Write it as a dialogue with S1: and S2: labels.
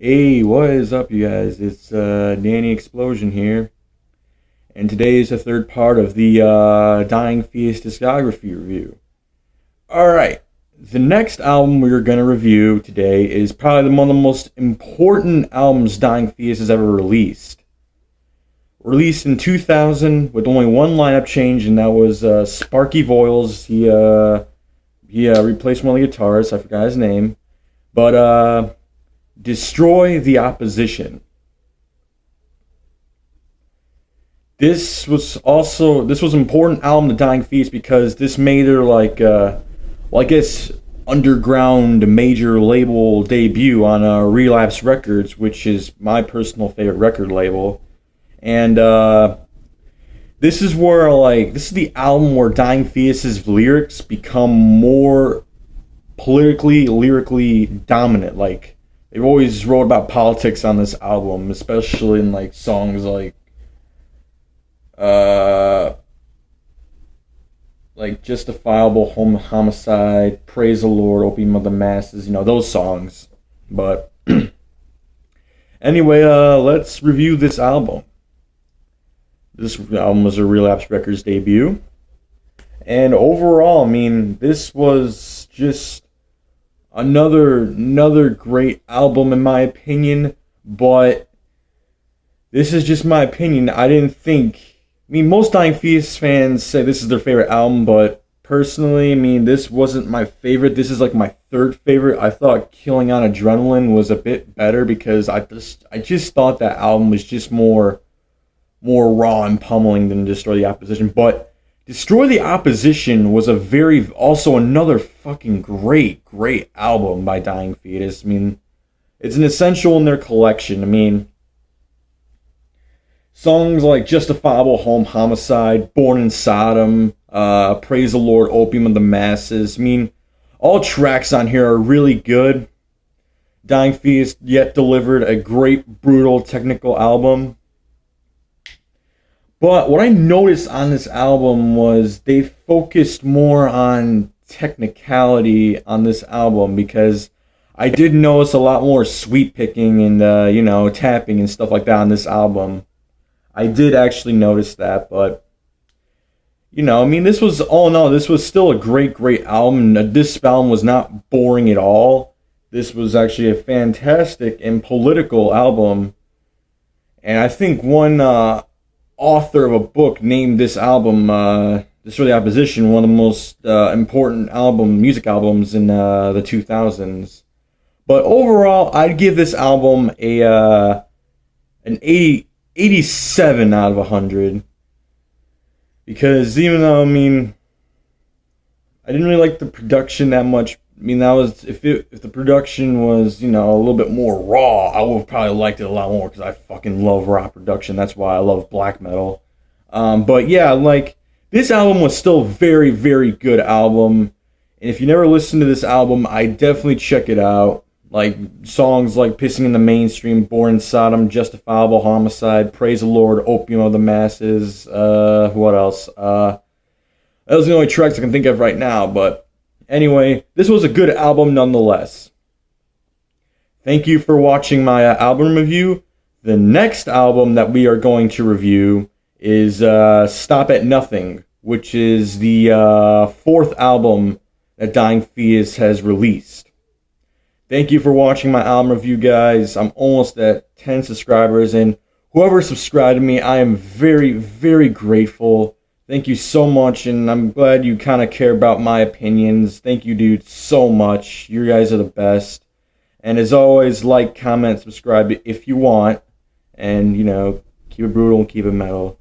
S1: Hey, what is up, you guys? It's Danny Explosion here, and today is the third part of the Dying Fetus Discography review. Alright, the next album we're going to review today is probably one of the most important albums Dying Fetus has ever released. Released in 2000 with only one lineup change, and that was Sparky Voiles. He replaced one of the guitarists, I forgot his name, but Destroy the Opposition. This was an important album to Dying Fetus because this made her underground major label debut on Relapse Records, which is my personal favorite record label. And this is the album where Dying Fetus's lyrics become more lyrically dominant. Like, they've always wrote about politics on this album, especially in songs like Justifiable Homicide, Praise the Lord, Opium of the Masses, those songs. But anyway, let's review this album. This album was a Relapse Records debut. And overall, this was just another great album in my opinion, but this is just my opinion. Most Dying Fetus fans say this is their favorite album, but personally, this wasn't my favorite. This is my third favorite. I thought Killing on Adrenaline was a bit better because I just thought that album was just more raw and pummeling than Destroy the Opposition, but Destroy the Opposition was also another fucking great album by Dying Fetus. It's an essential in their collection. Songs like Justifiable Homicide, Born in Sodom, Praise the Lord, Opium of the Masses. All tracks on here are really good. Dying Fetus yet delivered a great, brutal, technical album. But what I noticed on this album was they focused more on technicality on this album, because I did notice a lot more sweep picking and tapping and stuff like that on this album. I did actually notice that, but this was all in all, this was still a great album. This album was not boring at all. This was actually a fantastic and political album, and I think one author of a book named this album, Destroy the Opposition, one of the most important music albums in the 2000s. But overall, I'd give this album an 87 out of 100. Because even though, I didn't really like the production that much. That was, if the production was, a little bit more raw, I would have probably liked it a lot more, because I fucking love raw production. That's why I love black metal. But yeah, this album was still a very good album. And if you never listened to this album, I definitely check it out. Songs like Pissing in the Mainstream, Born in Sodom, Justifiable Homicide, Praise the Lord, Opium of the Masses, what else? Those are the only tracks I can think of right now, but anyway, this was a good album nonetheless. Thank you for watching my album review. The next album that we are going to review is Stop at Nothing, which is the fourth album that Dying Fetus has released. Thank you for watching my album review, guys. I'm almost at 10 subscribers, and whoever subscribed to me, I am very grateful. Thank you so much, and I'm glad you kind of care about my opinions. Thank you, dude, so much. You guys are the best. And as always, like, comment, subscribe if you want. And, keep it brutal and keep it metal.